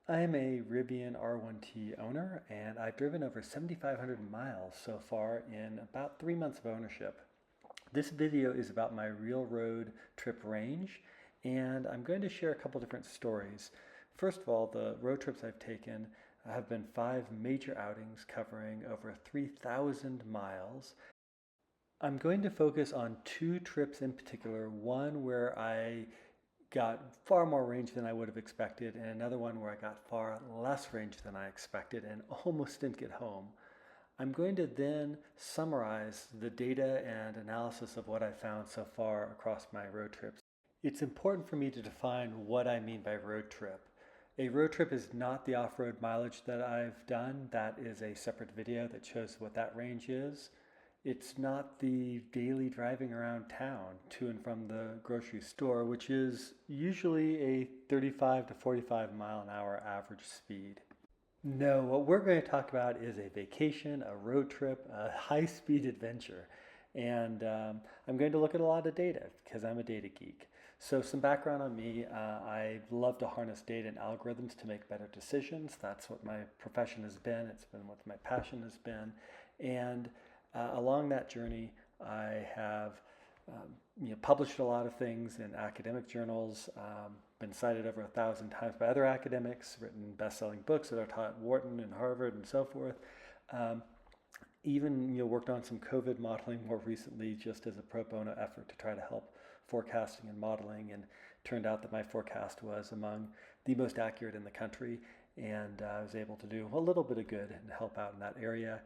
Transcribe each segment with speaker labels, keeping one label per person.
Speaker 1: I'm a Rivian R1T owner and I've driven over 7,500 miles so far in about 3 months of ownership. This video is about my Real Road Trip range, and I'm going to share a couple different stories. First of all, the road trips I've taken have been 5 major outings covering over 3,000 miles. I'm going to focus on 2 trips in particular, one where I got far more range than I would have expected, and another one where I got far less range than I expected and almost didn't get home. I'm going to then summarize the data and analysis of what I found so far across my road trips. It's important for me to define what I mean by road trip. A road trip is not the off-road mileage that I've done. That is a separate video that shows what that range is. It's not the daily driving around town to and from the grocery store, which is usually a 35 to 45 mile an hour average speed. No, what we're going to talk about is a vacation, a road trip, a high-speed adventure. And I'm going to look at a lot of data because I'm a data geek. So some background on me, I love to harness data and algorithms to make better decisions. That's what my profession has been. It's been what my passion has been. And along that journey, I have published a lot of things in academic journals, been cited over 1,000 times by other academics, written best-selling books that are taught at Wharton and Harvard and so forth. Even worked on some COVID modeling more recently, just as a pro bono effort to try to help forecasting and modeling, and turned out that my forecast was among the most accurate in the country, and I was able to do a little bit of good and help out in that area.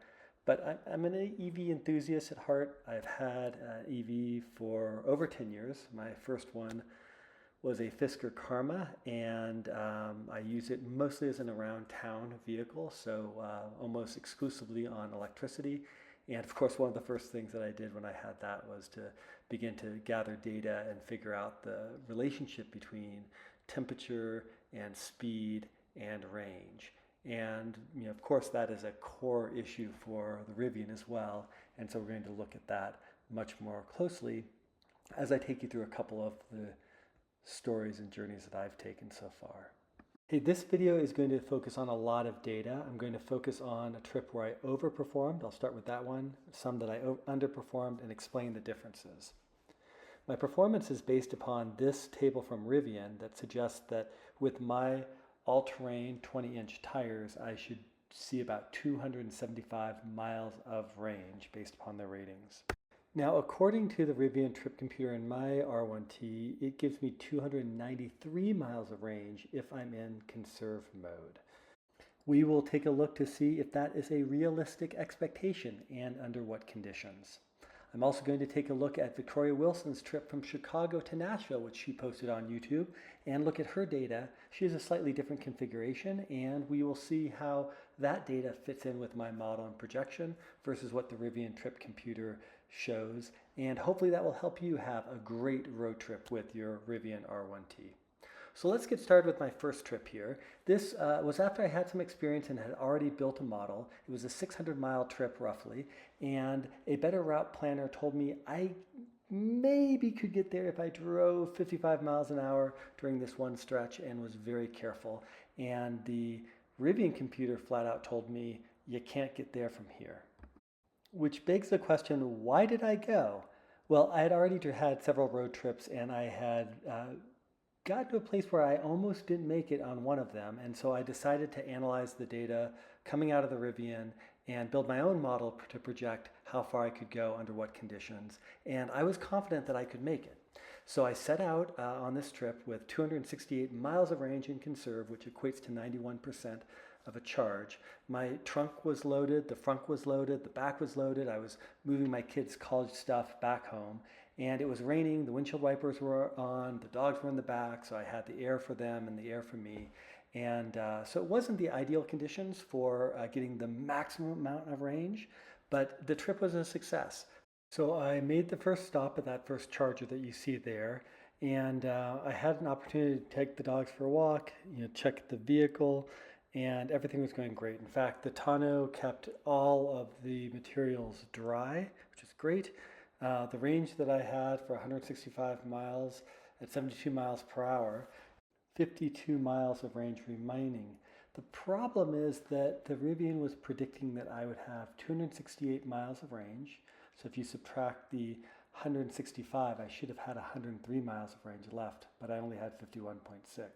Speaker 1: But I'm an EV enthusiast at heart. I've had an EV for over 10 years. My first one was a Fisker Karma, and I use it mostly as an around town vehicle, so almost exclusively on electricity. And of course, one of the first things that I did when I had that was to begin to gather data and figure out the relationship between temperature and speed and range. And of course, that is a core issue for the Rivian as well. And so we're going to look at that much more closely as I take you through a couple of the stories and journeys that I've taken so far. Hey, this video is going to focus on a lot of data. I'm going to focus on a trip where I overperformed. I'll start with that one. Some that I underperformed and explain the differences. My performance is based upon this table from Rivian that suggests that with my all-terrain 20-inch tires, I should see about 275 miles of range based upon their ratings. Now, according to the Rivian Trip computer in my R1T, it gives me 293 miles of range if I'm in conserve mode. We will take a look to see if that is a realistic expectation and under what conditions. I'm also going to take a look at Victoria Wilson's trip from Chicago to Nashville, which she posted on YouTube, and look at her data. She has a slightly different configuration, and we will see how that data fits in with my model and projection versus what the Rivian Trip computer shows. And hopefully that will help you have a great road trip with your Rivian R1T. So let's get started with my first trip here. This was after I had some experience and had already built a model. It was a 600-mile trip roughly, and a better route planner told me I maybe could get there if I drove 55 miles an hour during this one stretch and was very careful. And the Rivian computer flat out told me you can't get there from here. Which begs the question, why did I go? Well, I had already had several road trips, and I had got to a place where I almost didn't make it on one of them, and so I decided to analyze the data coming out of the Rivian and build my own model to project how far I could go under what conditions, and I was confident that I could make it. So I set out on this trip with 268 miles of range in conserve, which equates to 91% of a charge. My trunk was loaded, the front was loaded, the back was loaded. I was moving my kids' college stuff back home, and it was raining, the windshield wipers were on, the dogs were in the back, so I had the air for them and the air for me. And so it wasn't the ideal conditions for getting the maximum amount of range, but the trip was a success. So I made the first stop at that first charger that you see there, and I had an opportunity to take the dogs for a walk, check the vehicle, and everything was going great. In fact, the tonneau kept all of the materials dry, which is great. The range that I had for 165 miles at 72 miles per hour 52 miles of range remaining. The problem is that the Rivian was predicting that I would have 268 miles of range. So if you subtract the 165, I should have had 103 miles of range left, but I only had 51.6.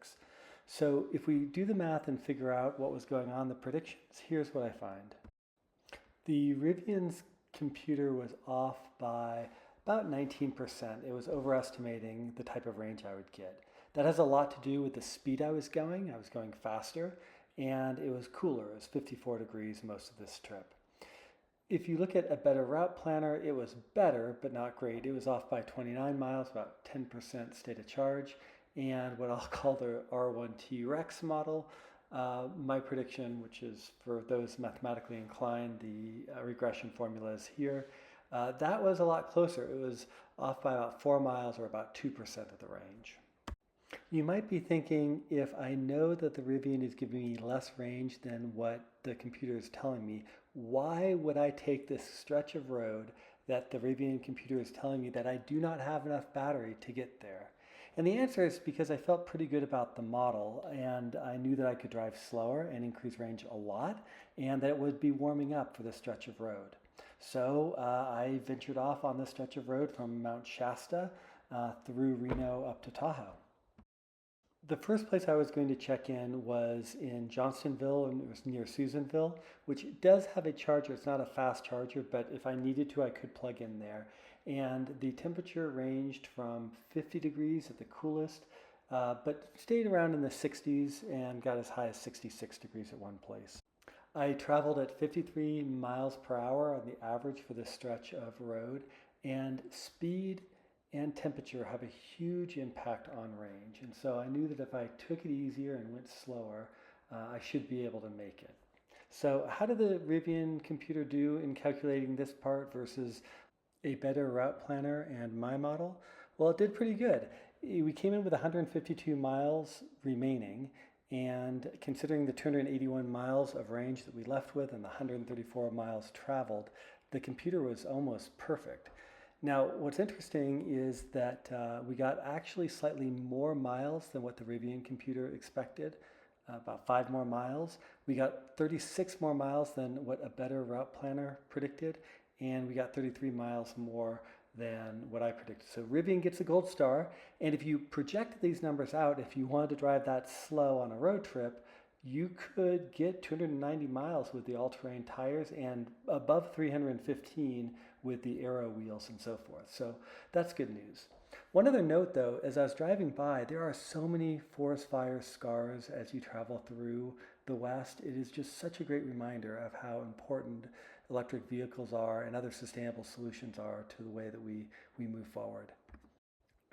Speaker 1: So if we do the math and figure out what was going on in the predictions, here's what I find. The Rivian's computer was off by about 19%. It was overestimating the type of range I would get. That has a lot to do with the speed I was going. I was going faster, and it was cooler. It was 54 degrees most of this trip. If you look at a better route planner, it was better, but not great. It was off by 29 miles, about 10% state of charge. And what I'll call the R1T Rex model, my prediction, which is for those mathematically inclined, the regression formula is here. That was a lot closer. It was off by about 4 miles or about 2% of the range. You might be thinking, if I know that the Rivian is giving me less range than what the computer is telling me, why would I take this stretch of road that the Rivian computer is telling me that I do not have enough battery to get there? And the answer is because I felt pretty good about the model, and I knew that I could drive slower and increase range a lot, and that it would be warming up for this stretch of road. So I ventured off on this stretch of road from Mount Shasta through Reno up to Tahoe. The first place I was going to check in was in Johnstonville, and it was near Susanville, which does have a charger. It's not a fast charger, but if I needed to, I could plug in there. And the temperature ranged from 50 degrees at the coolest, but stayed around in the 60s and got as high as 66 degrees at one place. I traveled at 53 miles per hour on the average for this stretch of road, and speed and temperature have a huge impact on range. And so I knew that if I took it easier and went slower, I should be able to make it. So how did the Rivian computer do in calculating this part versus a better route planner and my model? Well, it did pretty good. We came in with 152 miles remaining, and considering the 281 miles of range that we left with and the 134 miles traveled, the computer was almost perfect. Now, what's interesting is that we got actually slightly more miles than what the Rivian computer expected, about 5 more miles. We got 36 more miles than what a better route planner predicted, and we got 33 miles more than what I predicted. So Rivian gets a gold star, and if you project these numbers out, if you wanted to drive that slow on a road trip, you could get 290 miles with the all-terrain tires and above 315 with the aero wheels and so forth. So that's good news. One other note though, as I was driving by, there are so many forest fire scars as you travel through the West. It is just such a great reminder of how important electric vehicles are and other sustainable solutions are to the way that we move forward.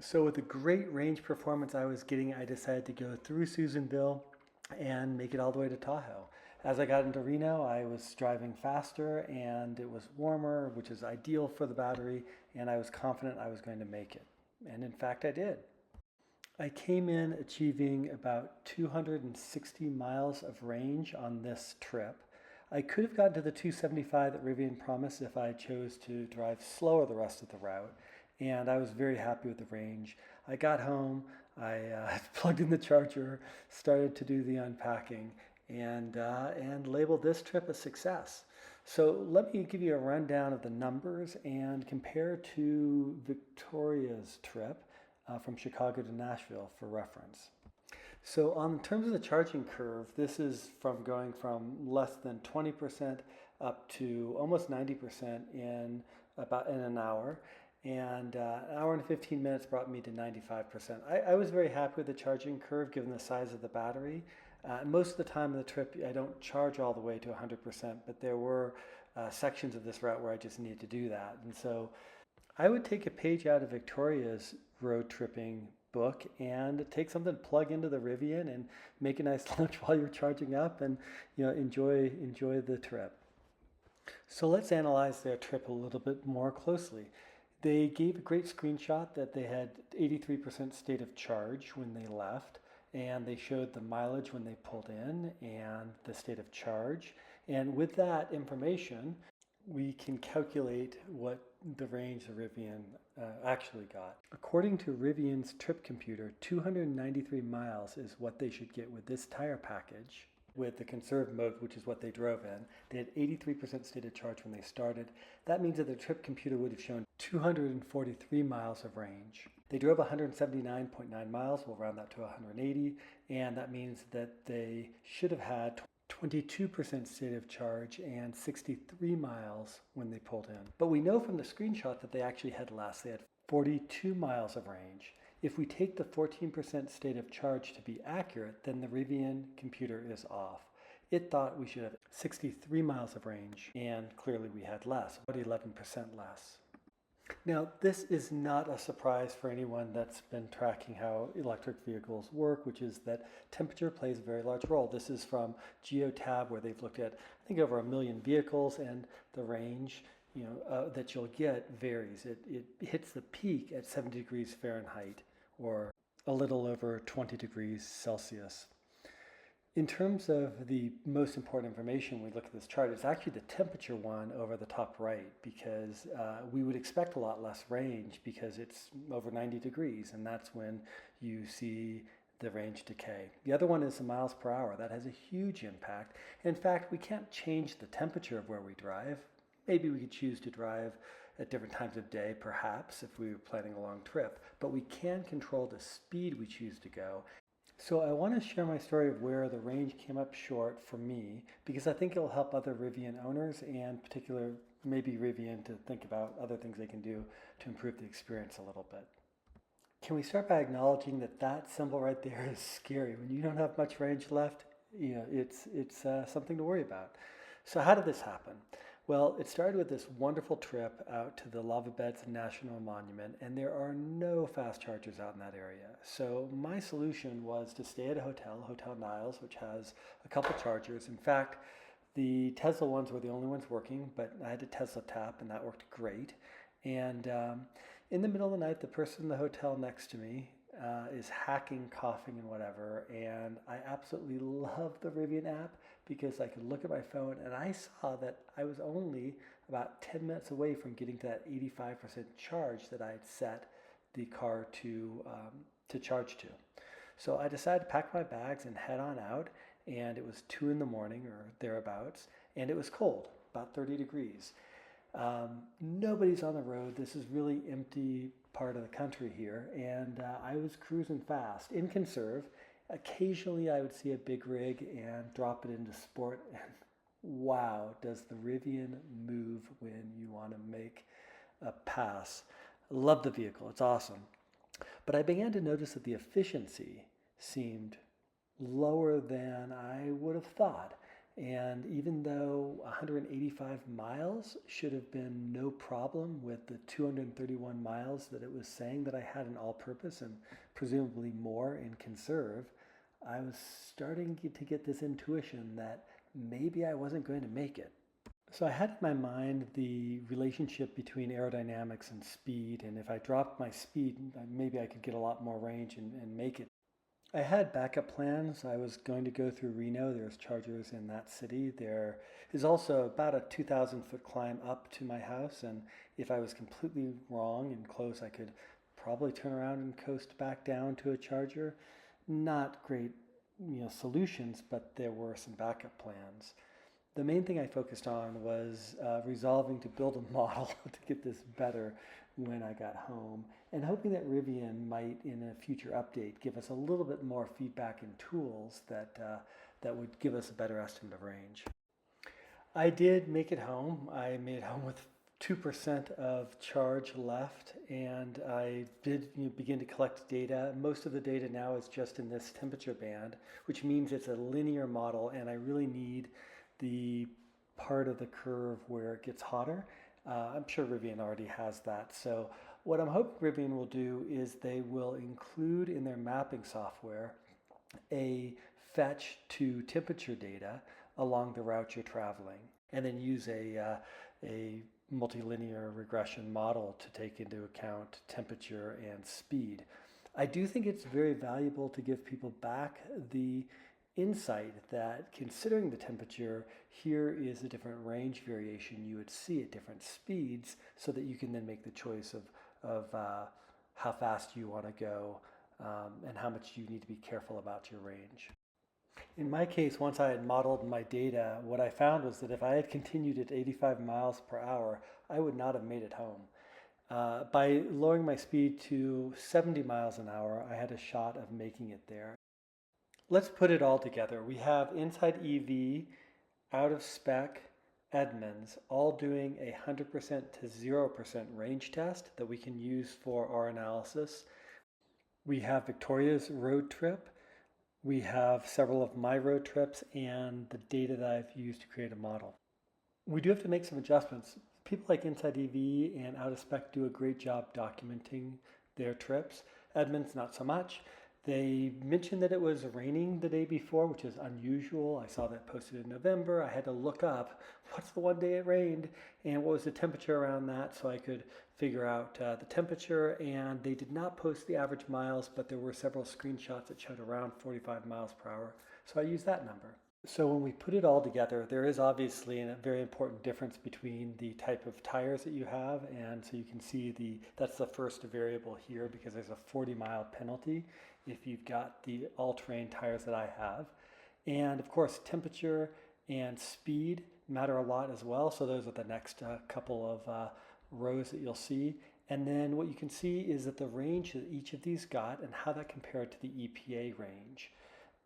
Speaker 1: So with the great range performance I was getting, I decided to go through Susanville and make it all the way to Tahoe. As I got into Reno, I was driving faster and it was warmer, which is ideal for the battery, and I was confident I was going to make it. And in fact, I did. I came in achieving about 260 miles of range on this trip. I could have gotten to the 275 that Rivian promised if I chose to drive slower the rest of the route, and I was very happy with the range. I got home, I plugged in the charger, started to do the unpacking, and labeled this trip a success. So let me give you a rundown of the numbers and compare to Victoria's trip from Chicago to Nashville for reference. So on terms of the charging curve, this is from going from less than 20% up to almost 90% in an hour. And an hour and 15 minutes brought me to 95%. I was very happy with the charging curve given the size of the battery. Most of the time of the trip, I don't charge all the way to 100%, but there were sections of this route where I just needed to do that. And so I would take a page out of Victoria's road tripping book and take something to plug into the Rivian and make a nice lunch while you're charging up and enjoy the trip. So let's analyze their trip a little bit more closely. They gave a great screenshot that they had 83% state of charge when they left, and they showed the mileage when they pulled in and the state of charge. And with that information, we can calculate what the range the Rivian actually got. According to Rivian's Trip computer, 293 miles is what they should get with this tire package. With the conserve mode, which is what they drove in, they had 83% state of charge when they started. That means that the Trip computer would have shown 243 miles of range. They drove 179.9 miles, we'll round that to 180, and that means that they should have had 22% state of charge and 63 miles when they pulled in. But we know from the screenshot that they actually had less. They had 42 miles of range. If we take the 14% state of charge to be accurate, then the Rivian computer is off. It thought we should have 63 miles of range, and clearly we had less, about 11% less. Now, this is not a surprise for anyone that's been tracking how electric vehicles work, which is that temperature plays a very large role. This is from Geotab, where they've looked at, I think, over 1 million vehicles, and the range that you'll get varies. It hits the peak at 70 degrees Fahrenheit, or a little over 20 degrees Celsius. In terms of the most important information, we look at this chart, it's actually the temperature one over the top right, because we would expect a lot less range because it's over 90 degrees, and that's when you see the range decay. The other one is the miles per hour. That has a huge impact. In fact, we can't change the temperature of where we drive. Maybe we could choose to drive at different times of day, perhaps, if we were planning a long trip, but we can control the speed we choose to go. So I want to share my story of where the range came up short for me, because I think it'll help other Rivian owners, and particular maybe Rivian, to think about other things they can do to improve the experience a little bit. Can we start by acknowledging that that symbol right there is scary? When you don't have much range left, it's something to worry about. So how did this happen? Well, it started with this wonderful trip out to the Lava Beds National Monument, and there are no fast chargers out in that area. So my solution was to stay at a hotel, Hotel Niles, which has a couple chargers. In fact, the Tesla ones were the only ones working, but I had a Tesla tap, and that worked great. And in the middle of the night, the person in the hotel next to me is hacking, coughing, and whatever. And I absolutely love the Rivian app, because I could look at my phone and I saw that I was only about 10 minutes away from getting to that 85% charge that I had set the car to charge to. So I decided to pack my bags and head on out, and it was 2 in the morning or thereabouts, and it was cold, about 30 degrees. Nobody's on the road. This is really empty part of the country here, and I was cruising fast in conserve. Occasionally I would see a big rig and drop it into sport, and wow, does the Rivian move when you want to make a pass. Love the vehicle, it's awesome. But I began to notice that the efficiency seemed lower than I would have thought. And even though 185 miles should have been no problem with the 231 miles that it was saying that I had in all-purpose, and presumably more in conserve, I was starting to get this intuition that maybe I wasn't going to make it. So I had in my mind the relationship between aerodynamics and speed, and if I dropped my speed, maybe I could get a lot more range and make it. I had backup plans. I was going to go through Reno. There's chargers in that city. There is also about a 2,000-foot climb up to my house, and if I was completely wrong and close, I could probably turn around and coast back down to a charger. Not great, solutions, but there were some backup plans. The main thing I focused on was resolving to build a model to get this better when I got home, and hoping that Rivian might, in a future update, give us a little bit more feedback and tools that would give us a better estimate of range. I did make it home. I made it home with 2% of charge left, and I did begin to collect data. Most of the data now is just in this temperature band, which means it's a linear model, and I really need the part of the curve where it gets hotter. I'm sure Rivian already has that. So what I'm hoping Rivian will do is they will include in their mapping software a fetch to temperature data along the route you're traveling, and then use a multilinear regression model to take into account temperature and speed. I do think it's very valuable to give people back the insight that considering the temperature, here is a different range variation you would see at different speeds so that you can then make the choice of how fast you want to go and how much you need to be careful about your range. In my case, once I had modeled my data, what I found was that if I had continued at 85 miles per hour, I would not have made it home. By lowering my speed to 70 miles an hour, I had a shot of making it there. Let's put it all together. We have Inside EV, out of spec, Edmunds, all doing a 100% to 0% range test that we can use for our analysis. We have Victoria's Roadtrip. We have several of my road trips and the data that I've used to create a model. We do have to make some adjustments. People like Inside EV and Out of Spec do a great job documenting their trips. Edmunds, not so much. They mentioned that it was raining the day before, which is unusual. I saw that posted in November. I had to look up what's the one day it rained and what was the temperature around that so I could figure out the temperature. And they did not post the average miles, but there were several screenshots that showed around 45 miles per hour. So I used that number. So when we put it all together, there is obviously a very important difference between the type of tires that you have. And so you can see that's the first variable here because there's a 40-mile penalty if you've got the all-terrain tires that I have. And of course, temperature and speed matter a lot as well. So those are the next couple of rows that you'll see. And then what you can see is that the range that each of these got and how that compared to the EPA range.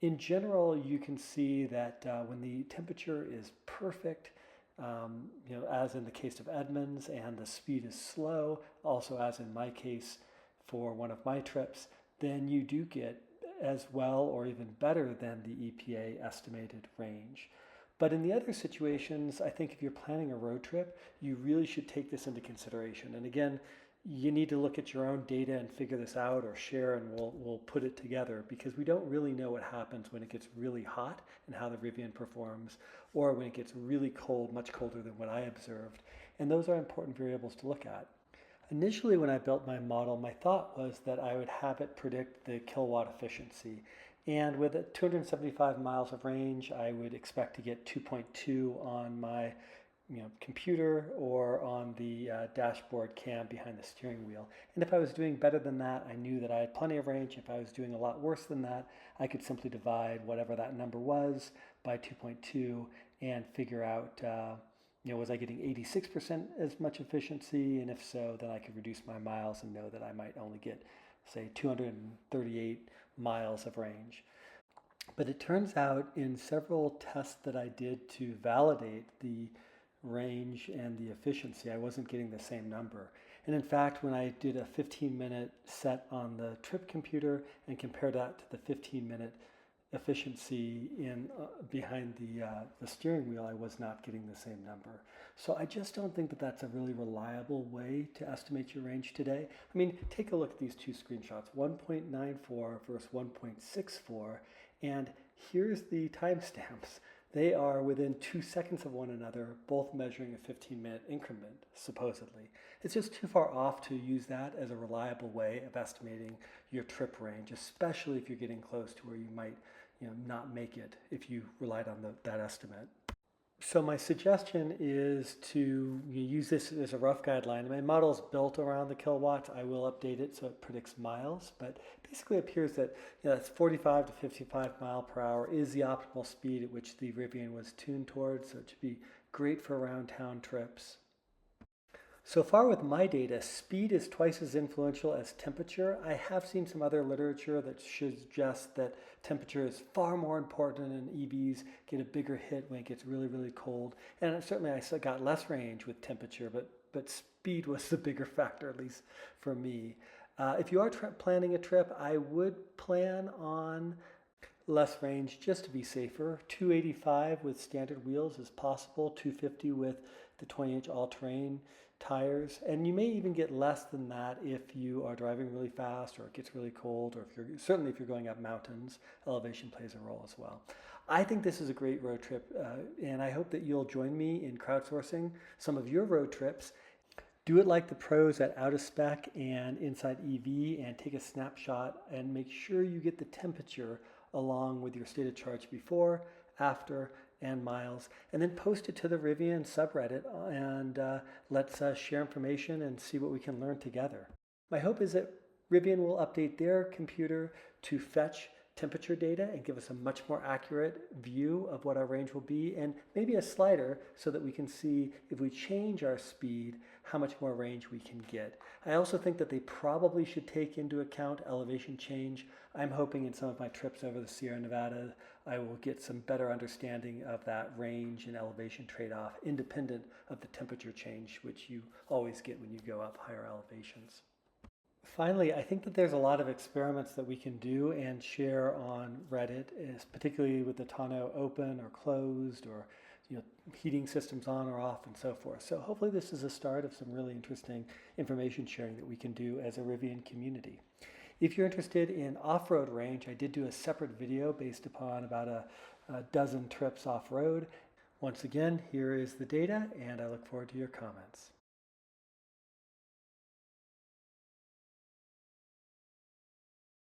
Speaker 1: In general, you can see that when the temperature is perfect, as in the case of Edmunds, and the speed is slow, also as in my case for one of my trips, then you do get as well or even better than the EPA estimated range. But in the other situations, I think if you're planning a road trip, you really should take this into consideration. And again, you need to look at your own data and figure this out or share, and we'll put it together because we don't really know what happens when it gets really hot and how the Rivian performs, or when it gets really cold, much colder than what I observed. And those are important variables to look at. Initially, when I built my model, my thought was that I would have it predict the kilowatt efficiency. And with 275 miles of range, I would expect to get 2.2 on my computer or on the dashboard cam behind the steering wheel. And if I was doing better than that, I knew that I had plenty of range. If I was doing a lot worse than that, I could simply divide whatever that number was by 2.2 and figure out, was I getting 86% as much efficiency? And if so, then I could reduce my miles and know that I might only get, say, 238 miles of range. But it turns out in several tests that I did to validate the range and the efficiency, I wasn't getting the same number. And in fact, when I did a 15-minute set on the Trip computer and compared that to the 15-minute efficiency behind the steering wheel, I was not getting the same number. So I just don't think that that's a really reliable way to estimate your range today. I mean, take a look at these two screenshots, 1.94 versus 1.64, and here's the timestamps. They are within 2 seconds of one another, both measuring a 15-minute increment, supposedly. It's just too far off to use that as a reliable way of estimating your trip range, especially if you're getting close to where you might not make it if you relied on that estimate. So my suggestion is to use this as a rough guideline. My model is built around the kilowatts. I will update it so it predicts miles, but basically it appears that it's 45 to 55 mile per hour is the optimal speed at which the Rivian was tuned towards, so it should be great for around town trips. So far with my data, speed is twice as influential as temperature. I have seen some other literature that suggests that temperature is far more important and EVs get a bigger hit when it gets really, really cold. And certainly I got less range with temperature, but speed was the bigger factor, at least for me. If you are planning a trip, I would plan on less range just to be safer. 285 with standard wheels is possible, 250 with the 20-inch all-terrain tires, and you may even get less than that if you are driving really fast or it gets really cold, or if you're going up mountains, elevation plays a role as well. I think this is a great road trip, and I hope that you'll join me in crowdsourcing some of your road trips. Do it like the pros at Out of Spec and Inside EV and take a snapshot and make sure you get the temperature along with your stated charge before, after, and miles, and then post it to the Rivian subreddit and let's share information and see what we can learn together. My hope is that Rivian will update their computer to fetch temperature data and give us a much more accurate view of what our range will be, and maybe a slider so that we can see if we change our speed, how much more range we can get. I also think that they probably should take into account elevation change. I'm hoping in some of my trips over the Sierra Nevada, I will get some better understanding of that range and elevation trade-off independent of the temperature change, which you always get when you go up higher elevations. Finally, I think that there's a lot of experiments that we can do and share on Reddit, particularly with the tonneau open or closed, or heating systems on or off and so forth. So hopefully this is a start of some really interesting information sharing that we can do as a Rivian community. If you're interested in off-road range, I did do a separate video based upon about a dozen trips off-road. Once again, here is the data, and I look forward to your comments.